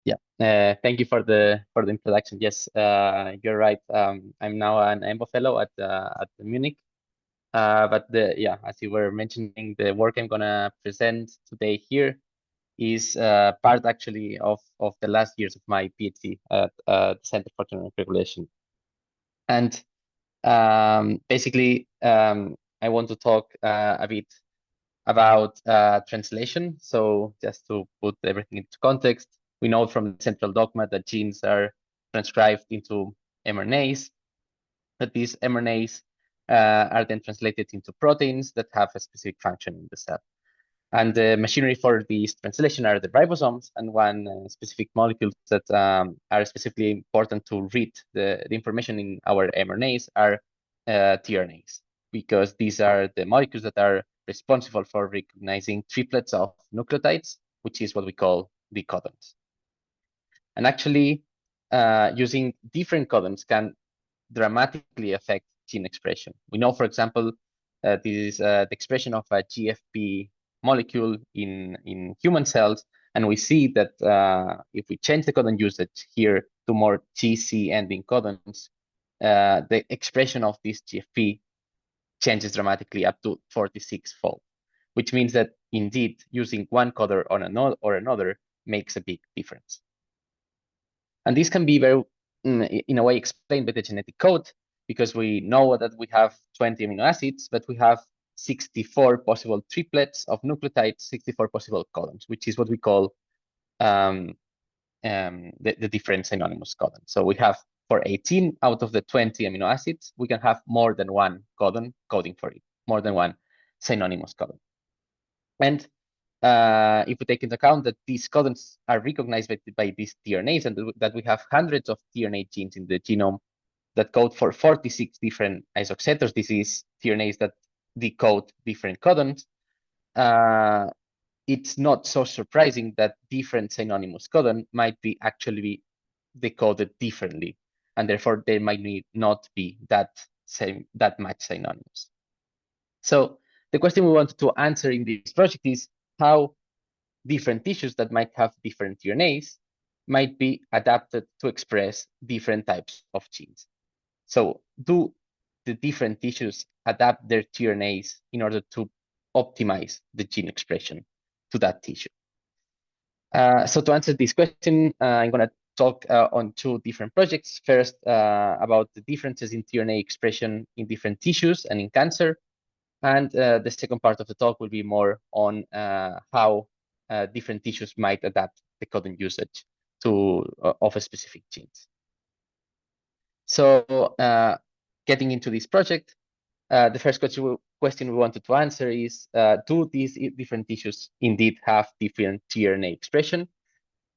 Yeah, thank you for the introduction. Yes, you're right. I'm now an EMBO fellow at the Munich. But yeah, as you were mentioning, the work I'm gonna present today here is part actually of the last years of my PhD at the Center for Genomic Regulation. And basically, I want to talk a bit about translation. So just to put everything into context, we know from the central dogma that genes are transcribed into mRNAs, that these mRNAs are then translated into proteins that have a specific function in the cell. And the machinery for these translation are the ribosomes, and one specific molecules that are specifically important to read the information in our mRNAs are tRNAs, because these are the molecules that are responsible for recognizing triplets of nucleotides, which is what we call the codons. And actually, using different codons can dramatically affect gene expression. We know, for example, this is the expression of a GFP molecule in human cells, and we see that if we change the codon usage here to more GC ending codons, the expression of this GFP changes dramatically up to 46-fold, which means that indeed using one coder on another makes a big difference. And this can be very, in a way, explained by the genetic code, because we know that we have 20 amino acids, but we have 64 possible triplets of nucleotides, 64 possible codons, which is what we call the different synonymous codons. So we have for 18 out of the 20 amino acids, we can have more than one codon coding for it, more than one synonymous codon. And if we take into account that these codons are recognized by these tRNAs, and that we have hundreds of tRNA genes in the genome that code for 46 different isoxetos, this is tRNAs that decode different codons, it's not so surprising that different synonymous codon might be actually decoded differently, and therefore there might not be that much synonymous. So the question we wanted to answer in this project is how different tissues that might have different tRNAs might be adapted to express different types of genes. So do the different tissues adapt their tRNAs in order to optimize the gene expression to that tissue? So to answer this question, I'm going to talk on two different projects. First, about the differences in tRNA expression in different tissues and in cancer. And the second part of the talk will be more on how different tissues might adapt the codon usage to of a specific genes. So getting into this project, the first question we wanted to answer is, do these different tissues indeed have different tRNA expression?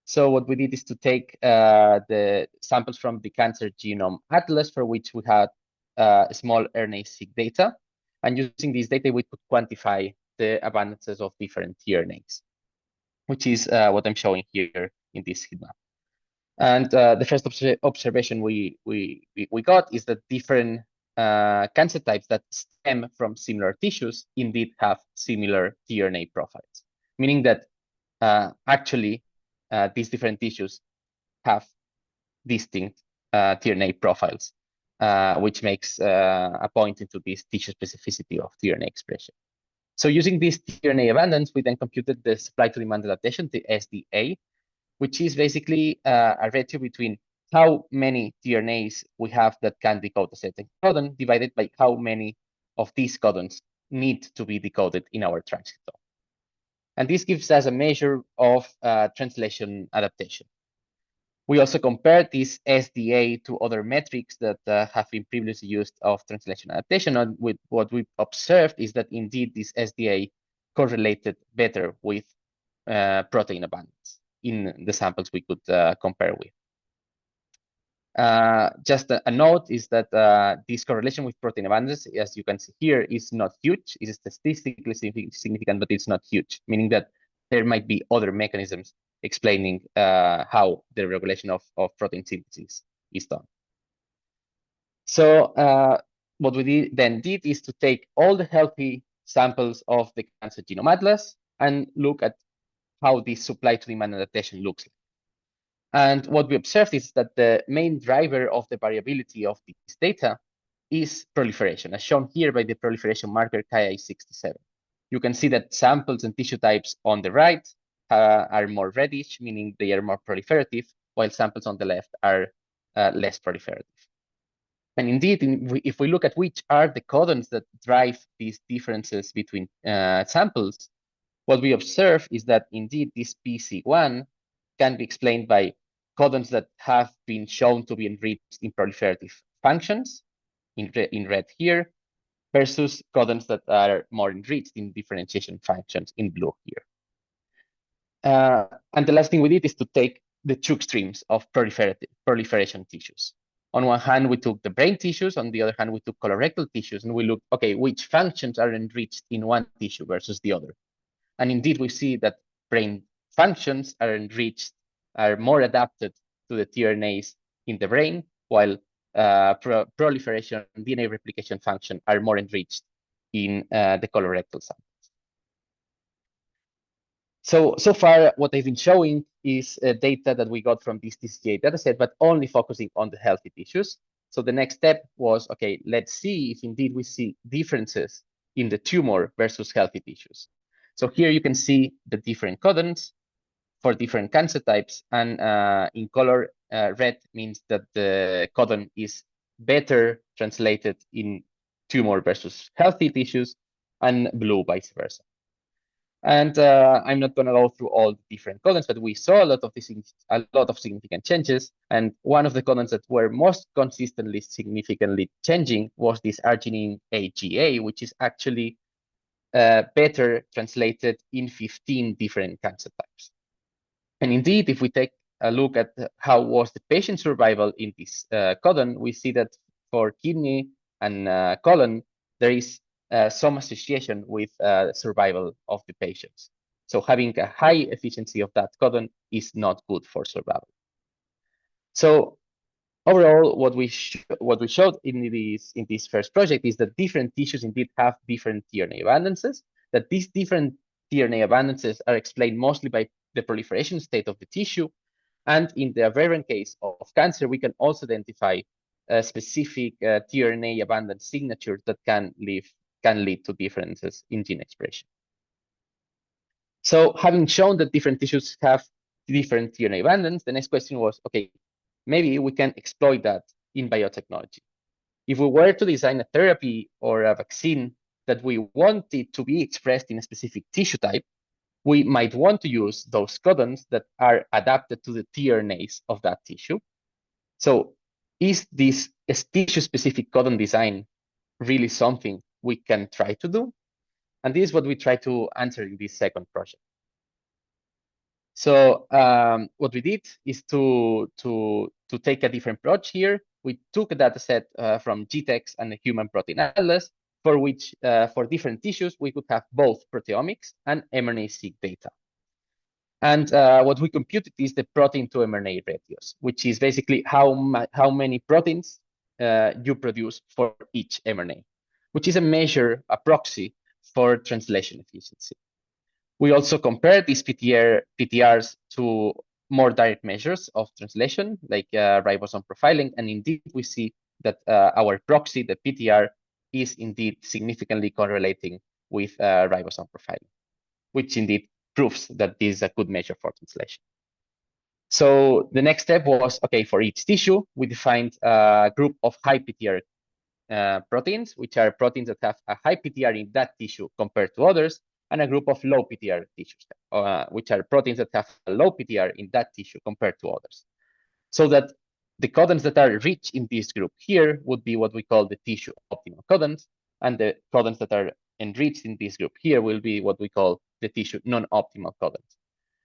So what we did is to take the samples from the Cancer Genome Atlas, for which we had small RNA-seq data. And using this data, we could quantify the abundances of different tRNAs, which is what I'm showing here in this heat map. And the first observation we got is that different cancer types that stem from similar tissues indeed have similar tRNA profiles, meaning that actually these different tissues have distinct tRNA profiles, which makes a point into this tissue specificity of tRNA expression. So using this tRNA abundance, we then computed the supply to demand adaptation, the SDA, which is basically a ratio between how many tRNAs we have that can decode a certain codon divided by how many of these codons need to be decoded in our transcriptome. And this gives us a measure of translation adaptation. We also compared this SDA to other metrics that have been previously used of translation adaptation. And with what we observed is that indeed this SDA correlated better with protein abundance in the samples we could compare with. Just a note is that this correlation with protein abundance, as you can see here, is not huge. It is statistically significant, but it's not huge, meaning that there might be other mechanisms explaining how the regulation of protein synthesis is done. So what we then did is to take all the healthy samples of the Cancer Genome Atlas and look at how this supply to demand adaptation looks like. And what we observed is that the main driver of the variability of this data is proliferation, as shown here by the proliferation marker Ki67. You can see that samples and tissue types on the right are more reddish, meaning they are more proliferative, while samples on the left are less proliferative. And indeed, if we look at which are the codons that drive these differences between samples, what we observe is that indeed this PC1 can be explained by codons that have been shown to be enriched in proliferative functions, in red here, versus codons that are more enriched in differentiation functions in blue here. And the last thing we did is to take the two extremes of proliferation tissues. On one hand, we took the brain tissues. On the other hand, we took colorectal tissues, and we looked, okay, which functions are enriched in one tissue versus the other. And indeed, we see that brain functions are enriched, are more adapted to the tRNAs in the brain, while proliferation and DNA replication function are more enriched in the colorectal samples. So far, what I've been showing is data that we got from this TCGA dataset, but only focusing on the healthy tissues. So the next step was, okay, let's see if indeed we see differences in the tumor versus healthy tissues. So here you can see the different codons for different cancer types. And in color, red means that the codon is better translated in tumor versus healthy tissues, and blue vice versa. And I'm not going to go through all the different codons, but we saw a lot of significant changes. And one of the codons that were most consistently significantly changing was this arginine AGA, which is actually better translated in 15 different cancer types. And indeed, if we take a look at how was the patient survival in this codon, we see that for kidney and colon, there is some association with survival of the patients. So having a high efficiency of that codon is not good for survival. So overall, what we showed in this first project is that different tissues indeed have different tRNA abundances, that these different tRNA abundances are explained mostly by the proliferation state of the tissue. And in the aberrant case of cancer, we can also identify a specific tRNA abundance signature that can lead to differences in gene expression. So having shown that different tissues have different tRNA abundance, the next question was, okay, maybe we can exploit that in biotechnology. If we were to design a therapy or a vaccine that we wanted to be expressed in a specific tissue type, we might want to use those codons that are adapted to the tRNAs of that tissue. So is this tissue-specific codon design really something we can try to do? And this is what we try to answer in this second project. So what we did is to take a different approach here. We took a data set from GTEx and the Human Protein Atlas, for which, for different tissues, we could have both proteomics and mRNA-seq data. And what we computed is the protein to mRNA ratios, which is basically how many proteins you produce for each mRNA, which is a measure, a proxy for translation efficiency. We also compare these PTRs to more direct measures of translation, like ribosome profiling. And indeed, we see that our proxy, the PTR, is indeed significantly correlating with ribosome profiling, which indeed proves that this is a good measure for translation. So the next step was, okay, for each tissue, we defined a group of high PTR proteins, which are proteins that have a high PTR in that tissue compared to others, and a group of low PTR tissues, which are proteins that have a low PTR in that tissue compared to others. So that the codons that are rich in this group here would be what we call the tissue optimal codons, and the codons that are enriched in this group here will be what we call the tissue non-optimal codons.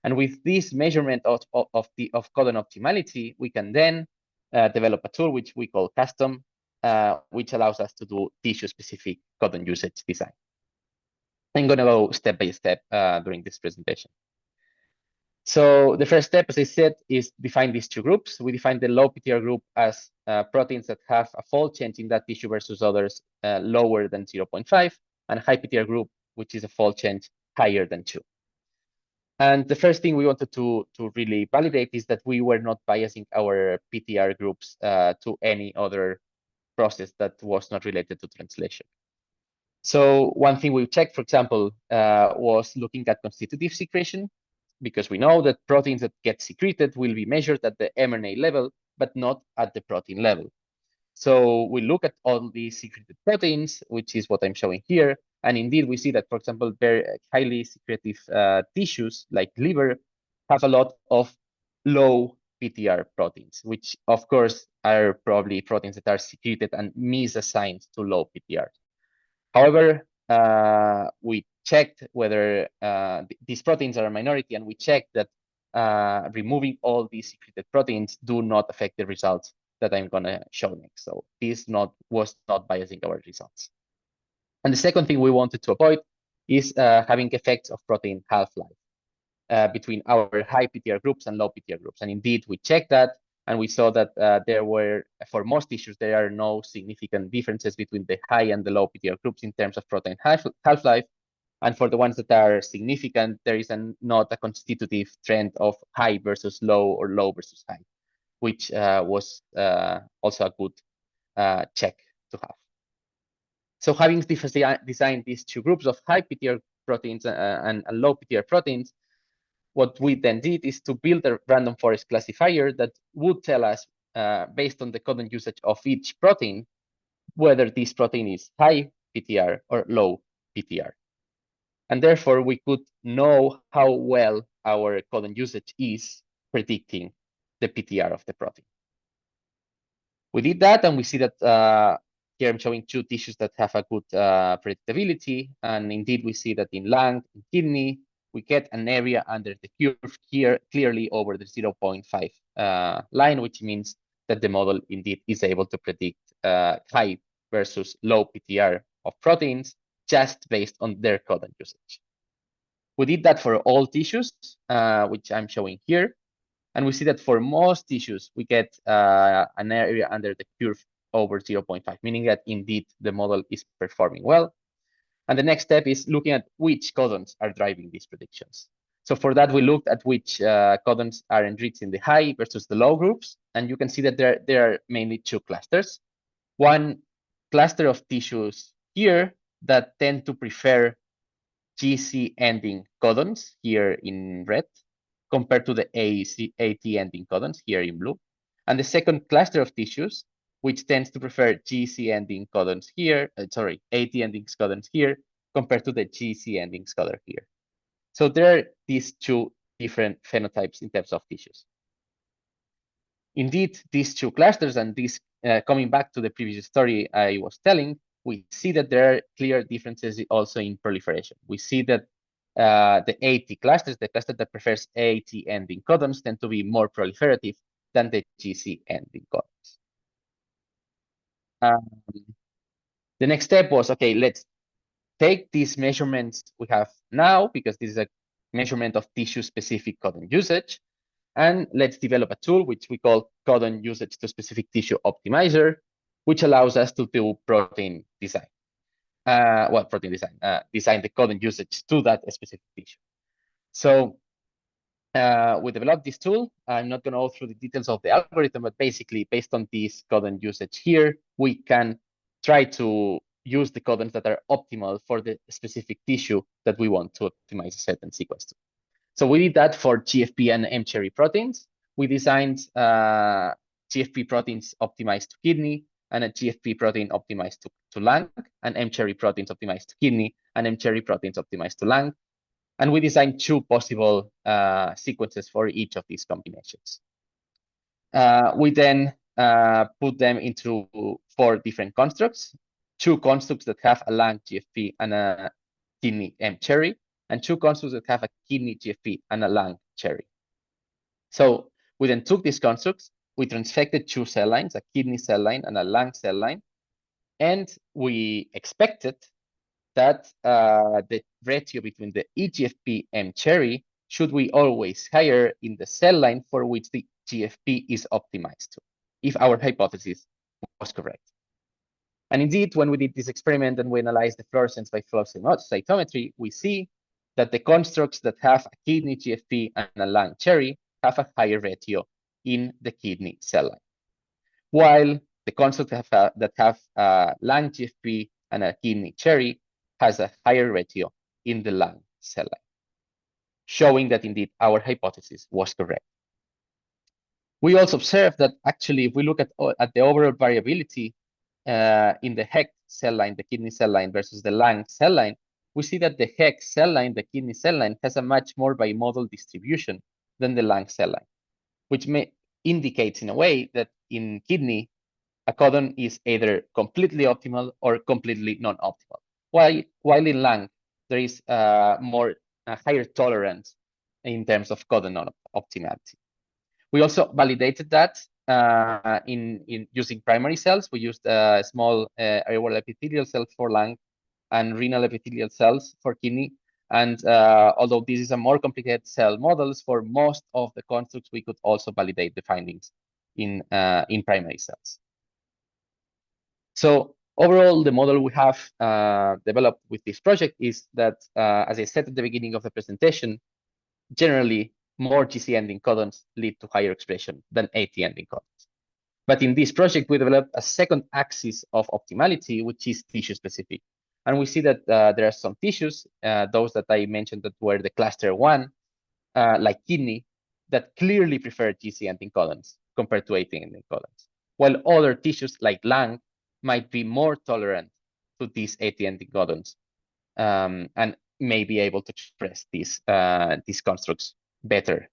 And with this measurement of codon optimality, we can then develop a tool which we call custom, which allows us to do tissue-specific codon usage design. I'm going to go step by step during this presentation. So the first step, as I said, is define these two groups. We define the low PTR group as proteins that have a fold change in that tissue versus others lower than 0.5, and a high PTR group, which is a fold change higher than 2. And the first thing we wanted to really validate is that we were not biasing our PTR groups to any other process that was not related to translation. So one thing we checked, for example, was looking at constitutive secretion, because we know that proteins that get secreted will be measured at the mRNA level, but not at the protein level. So we look at all these secreted proteins, which is what I'm showing here. And indeed, we see that, for example, very highly secretive tissues like liver have a lot of low PTR proteins, which of course are probably proteins that are secreted and misassigned to low PTR. However, we checked whether these proteins are a minority, and we checked that removing all these secreted proteins do not affect the results that I'm going to show next. So this was not biasing our results. And the second thing we wanted to avoid is having effects of protein half-life between our high PTR groups and low PTR groups. And indeed, we checked that, and we saw that there were, for most tissues, there are no significant differences between the high and the low PTR groups in terms of protein half-life. And for the ones that are significant, there is not a constitutive trend of high versus low or low versus high, which was also a good check to have. So having designed these two groups of high PTR proteins and low PTR proteins, what we then did is to build a random forest classifier that would tell us, based on the codon usage of each protein, whether this protein is high PTR or low PTR. And therefore, we could know how well our codon usage is predicting the PTR of the protein. We did that, and we see that here I'm showing two tissues that have a good predictability. And indeed, we see that in lung, in kidney, we get an area under the curve here clearly over the 0.5 line, which means that the model indeed is able to predict high versus low PTR of proteins just based on their codon usage. We did that for all tissues, which I'm showing here. And we see that for most tissues, we get an area under the curve over 0.5, meaning that indeed the model is performing well. And the next step is looking at which codons are driving these predictions. So for that, we looked at which codons are enriched in the high versus the low groups. And you can see that there are mainly two clusters. One cluster of tissues here that tend to prefer GC ending codons here in red, compared to the AT ending codons here in blue. And the second cluster of tissues, which tends to prefer GC ending codons here, AT ending codons here, compared to the GC ending codon here. So there are these two different phenotypes in terms of tissues. Indeed, these two clusters, and this coming back to the previous story I was telling, we see that there are clear differences also in proliferation. We see that the AT clusters, the cluster that prefers AT ending codons, tend to be more proliferative than the GC ending codons. The next step was, okay, let's take these measurements we have now, because this is a measurement of tissue-specific codon usage, and let's develop a tool which we call codon usage to specific tissue optimizer, which allows us to do protein design. Design the codon usage to that specific tissue. So we developed this tool. I'm not going to go through the details of the algorithm, but basically, based on this codon usage here, we can try to use the codons that are optimal for the specific tissue that we want to optimize a certain sequence to. So we did that for GFP and mCherry proteins. We designed GFP proteins optimized to kidney, and a GFP protein optimized to lung, and mCherry proteins optimized to kidney, and mCherry proteins optimized to lung. And we designed two possible sequences for each of these combinations. We then put them into 4 different constructs, 2 constructs that have a lung GFP and a kidney mCherry, and 2 constructs that have a kidney GFP and a lung cherry. So we then took these constructs, we transfected 2 cell lines, a kidney cell line and a lung cell line, and we expected that the ratio between the eGFP and cherry should be always higher in the cell line for which the GFP is optimized to, if our hypothesis was correct. And indeed, when we did this experiment and we analyzed the fluorescence by flow cytometry, we see that the constructs that have a kidney GFP and a lung cherry have a higher ratio in the kidney cell line, while the constructs that have a lung GFP and a kidney cherry has a higher ratio in the lung cell line, showing that indeed our hypothesis was correct. We also observed that actually, if we look at the overall variability in the HEC cell line, the kidney cell line versus the lung cell line, we see that the HEC cell line, the kidney cell line, has a much more bimodal distribution than the lung cell line, which indicates in a way that in kidney, a codon is either completely optimal or completely non-optimal. While in lung, there is higher tolerance in terms of codon optimality. We also validated that in using primary cells. We used small areolar epithelial cells for lung and renal epithelial cells for kidney. And although this is a more complicated cell models, for most of the constructs, we could also validate the findings in primary cells. So overall, the model we have developed with this project is that, as I said at the beginning of the presentation, generally, more GC ending codons lead to higher expression than AT ending codons. But in this project, we developed a second axis of optimality, which is tissue specific. And we see that there are some tissues, those that I mentioned that were the cluster 1, like kidney, that clearly prefer GC ending codons compared to AT ending codons, while other tissues like lung might be more tolerant to these AT ending codons and may be able to express these constructs better,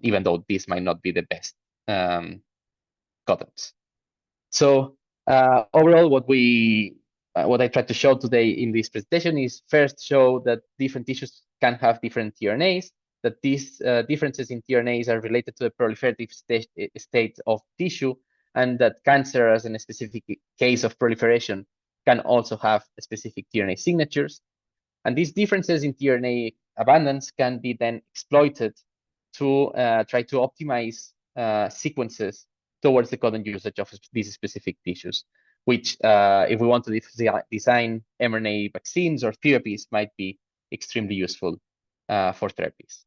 even though this might not be the best codons. So overall, what I tried to show today in this presentation is first show that different tissues can have different tRNAs, that these differences in tRNAs are related to the proliferative state of tissue, and that cancer, as in a specific case of proliferation, can also have specific tRNA signatures. And these differences in tRNA abundance can be then exploited to try to optimize sequences towards the codon usage of these specific tissues, which, if we want to design mRNA vaccines or therapies, might be extremely useful for therapies.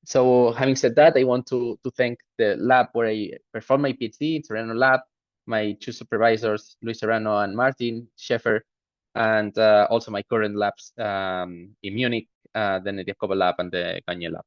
So having said that, I want to thank the lab where I performed my PhD, Serrano Lab, my two supervisors, Luis Serrano and Martin Scheffer, and also my current labs in Munich, the Nediakova Lab and the Gagne Lab.